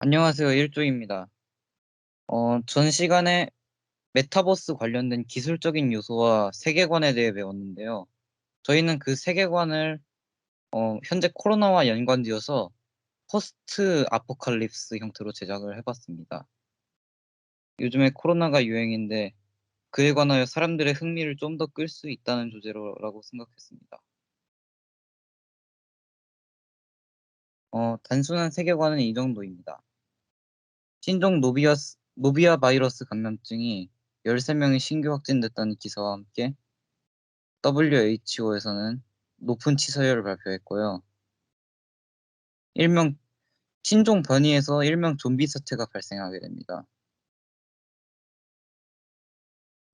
안녕하세요. 일조입니다. 전 시간에 메타버스 관련된 기술적인 요소와 세계관에 대해 배웠는데요. 저희는 그 세계관을 현재 코로나와 연관지어서 포스트 아포칼립스 형태로 제작을 해봤습니다. 요즘에 코로나가 유행인데 그에 관하여 사람들의 흥미를 좀 더 끌 수 있다는 주제로라고 생각했습니다. 단순한 세계관은 이 정도입니다. 신종 노비아 바이러스 감염증이 13명이 신규 확진됐다는 기사와 함께 WHO에서는 높은 치사율을 발표했고요. 일명 신종 변이에서 일명 좀비 사태가 발생하게 됩니다.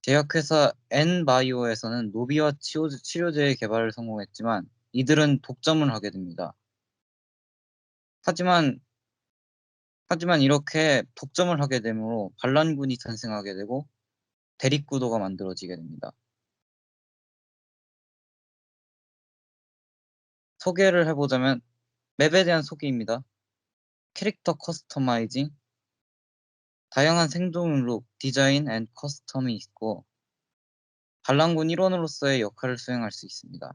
제약회사 엔바이오에서는 노비와 치료제의 개발을 성공했지만 이들은 독점을 하게 됩니다. 하지만 이렇게 독점을 하게 되므로 반란군이 탄생하게 되고 대립구도가 만들어지게 됩니다. 소개를 해보자면 맵에 대한 소개입니다. 캐릭터 커스터마이징, 다양한 생존 룩, 디자인 앤 커스텀이 있고 반란군 일원으로서의 역할을 수행할 수 있습니다.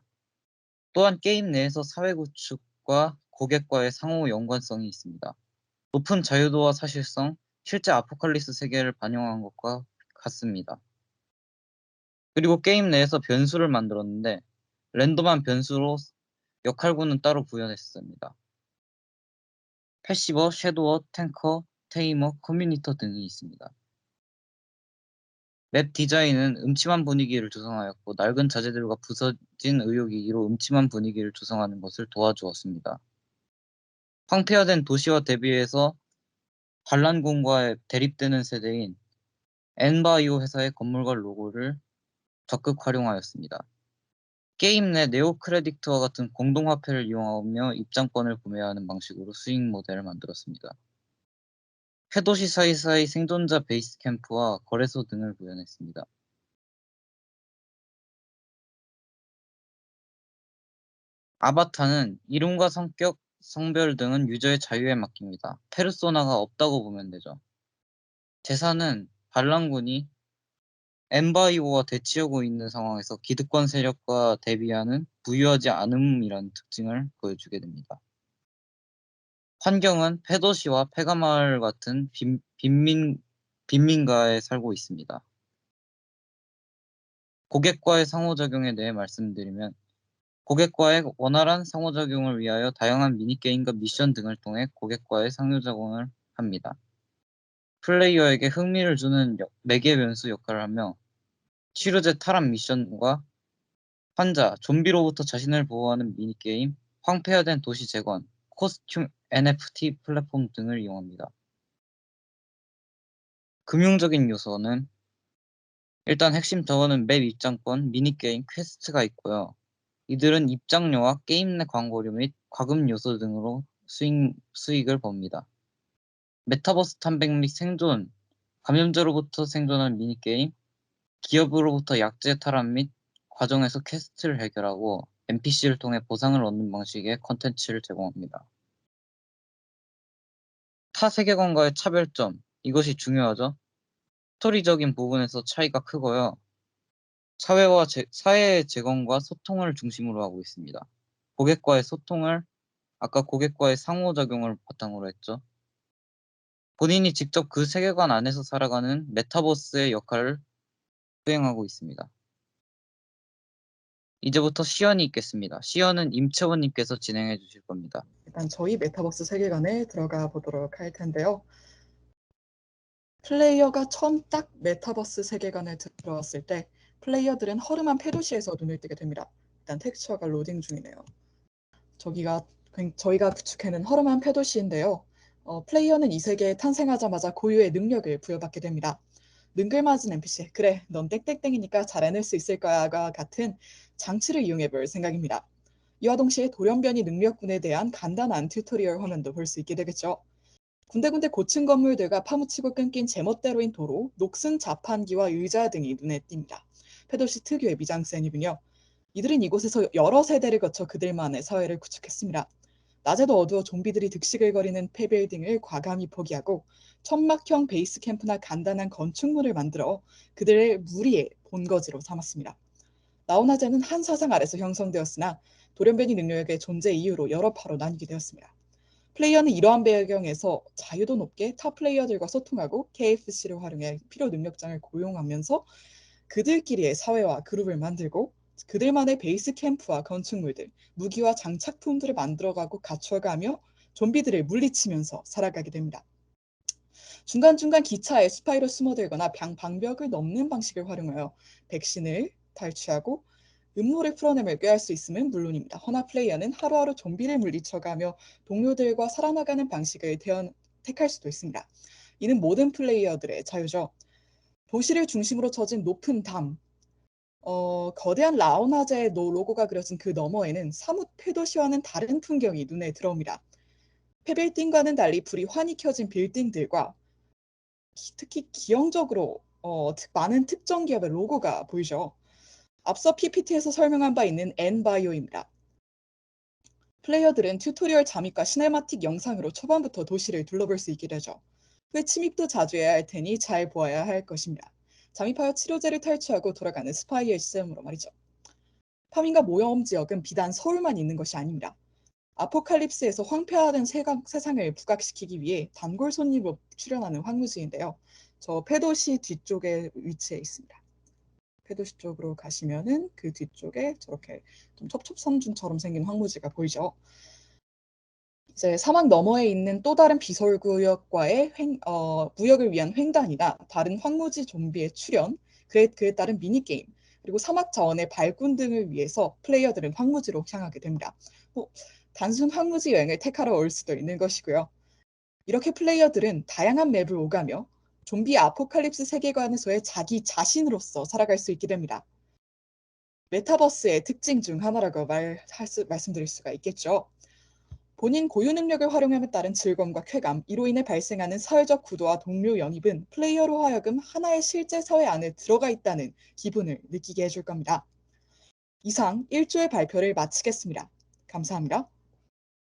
또한 게임 내에서 사회 구축과 고객과의 상호 연관성이 있습니다. 높은 자유도와 사실성, 실제 아포칼립스 세계를 반영한 것과 같습니다. 그리고 게임 내에서 변수를 만들었는데 랜덤한 변수로 역할군은 따로 부여했습니다. 패시버, 섀도워, 탱커, 테이머, 커뮤니터 등이 있습니다. 맵 디자인은 음침한 분위기를 조성하였고 낡은 자재들과 부서진 의료기 기로 음침한 분위기를 조성하는 것을 도와주었습니다. 황폐화된 도시와 대비해서 반란군과 대립되는 세대인 엔바이오 회사의 건물과 로고를 적극 활용하였습니다. 게임 내 네오 크레디트와 같은 공동화폐를 이용하며 입장권을 구매하는 방식으로 수익 모델을 만들었습니다. 해도시 사이사이 생존자 베이스 캠프와 거래소 등을 구현했습니다. 아바타는 이름과 성격, 성별 등은 유저의 자유에 맡깁니다. 페르소나가 없다고 보면 되죠. 재산은 반란군이 엠바이오와 대치하고 있는 상황에서 기득권 세력과 대비하는 부유하지 않음이라는 특징을 보여주게 됩니다. 환경은 폐도시와 폐가마을 같은 빈민가에 살고 있습니다. 고객과의 상호작용에 대해 말씀드리면 고객과의 원활한 상호작용을 위하여 다양한 미니게임과 미션 등을 통해 고객과의 상호작용을 합니다. 플레이어에게 흥미를 주는 매개 변수 역할을 하며 치료제 탈압 미션과 환자, 좀비로부터 자신을 보호하는 미니게임, 황폐화된 도시 재건, 코스튬, NFT 플랫폼 등을 이용합니다. 금융적인 요소는 일단 핵심 저거는 맵 입장권, 미니게임, 퀘스트가 있고요. 이들은 입장료와 게임 내 광고료 및 과금 요소 등으로 수익을 법니다. 메타버스 탐색 및 생존, 감염자로부터 생존한 미니게임, 기업으로부터 약재 탈압 및 과정에서 퀘스트를 해결하고 NPC를 통해 보상을 얻는 방식의 컨텐츠를 제공합니다. 타 세계관과의 차별점, 이것이 중요하죠. 스토리적인 부분에서 차이가 크고요. 사회의 재건과 소통을 중심으로 하고 있습니다. 고객과의 소통을 아까 고객과의 상호작용을 바탕으로 했죠. 본인이 직접 그 세계관 안에서 살아가는 메타버스의 역할을 수행하고 있습니다. 이제부터 시연이 있겠습니다. 시연은 임채원님께서 진행해 주실 겁니다. 일단 저희 메타버스 세계관에 들어가 보도록 할 텐데요. 플레이어가 처음 딱 메타버스 세계관에 들어왔을 때 플레이어들은 허름한 폐도시에서 눈을 뜨게 됩니다. 일단 텍스처가 로딩 중이네요. 저희가 구축해낸 허름한 폐도시인데요. 플레이어는 이 세계에 탄생하자마자 고유의 능력을 부여받게 됩니다. 능글맞은 NPC, 그래, 넌 땡땡땡이니까 잘 해낼 수 있을 거야가 같은 장치를 이용해 볼 생각입니다. 이와 동시에 돌연변이 능력군에 대한 간단한 튜토리얼 화면도 볼 수 있게 되겠죠. 군데군데 고층 건물들과 파묻히고 끊긴 제멋대로인 도로, 녹슨 자판기와 의자 등이 눈에 띕니다. 페도시 특유의 미장센이군요. 이들은 이곳에서 여러 세대를 거쳐 그들만의 사회를 구축했습니다. 낮에도 어두워 좀비들이 득실거리는 폐빌딩을 과감히 포기하고 천막형 베이스 캠프나 간단한 건축물을 만들어 그들의 무리의 본거지로 삼았습니다. 라오나제는 한 사상 아래서 형성되었으나 돌연변이 능력의 존재 이유로 여러 파로 나뉘게 되었습니다. 플레이어는 이러한 배경에서 자유도 높게 타 플레이어들과 소통하고 KFC를 활용해 필요 능력장을 고용하면서 그들끼리의 사회와 그룹을 만들고 그들만의 베이스 캠프와 건축물들, 무기와 장착품들을 만들어가고 갖춰가며 좀비들을 물리치면서 살아가게 됩니다. 중간중간 기차에 스파이로 숨어들거나 방벽을 넘는 방식을 활용하여 백신을 탈취하고 음모를 풀어내며 꾀할 수 있음은 물론입니다. 허나 플레이어는 하루하루 좀비를 물리쳐가며 동료들과 살아나가는 방식을 택할 수도 있습니다. 이는 모든 플레이어들의 자유죠. 도시를 중심으로 쳐진 높은 담, 거대한 라오나제의 로고가 그려진 그 너머에는 사뭇 폐도시와는 다른 풍경이 눈에 들어옵니다. 폐빌딩과는 달리 불이 환히 켜진 빌딩들과 특히 기형적으로 많은 특정 기업의 로고가 보이죠. 앞서 PPT에서 설명한 바 있는 N바이오입니다. 플레이어들은 튜토리얼 잠입과 시네마틱 영상으로 초반부터 도시를 둘러볼 수 있게 되죠. 후에 침입도 자주 해야 할 테니 잘 보아야 할 것입니다. 잠입하여 치료제를 탈취하고 돌아가는 스파이의 시점으로 말이죠. 파밍과 모험 지역은 비단 서울만 있는 것이 아닙니다. 아포칼립스에서 황폐화된 세상을 부각시키기 위해 단골 손님으로 출연하는 황무지인데요. 저 페도시 뒤쪽에 위치해 있습니다. 페도시 쪽으로 가시면은 그 뒤쪽에 저렇게 좀 첩첩산중처럼 생긴 황무지가 보이죠. 이제 사막 너머에 있는 또 다른 비설구역과의 무역을 위한 횡단이나 다른 황무지 좀비의 출현, 그에 따른 미니게임, 그리고 사막 자원의 발굴 등을 위해서 플레이어들은 황무지로 향하게 됩니다. 뭐, 단순 황무지 여행을 택하러 올 수도 있는 것이고요. 이렇게 플레이어들은 다양한 맵을 오가며 좀비 아포칼립스 세계관에서의 자기 자신으로서 살아갈 수 있게 됩니다. 메타버스의 특징 중 하나라고 말씀드릴 수가 있겠죠. 본인 고유 능력을 활용함에 따른 즐거움과 쾌감, 이로 인해 발생하는 사회적 구도와 동료 영입은 플레이어로 하여금 하나의 실제 사회 안에 들어가 있다는 기분을 느끼게 해줄 겁니다. 이상 1조의 발표를 마치겠습니다. 감사합니다.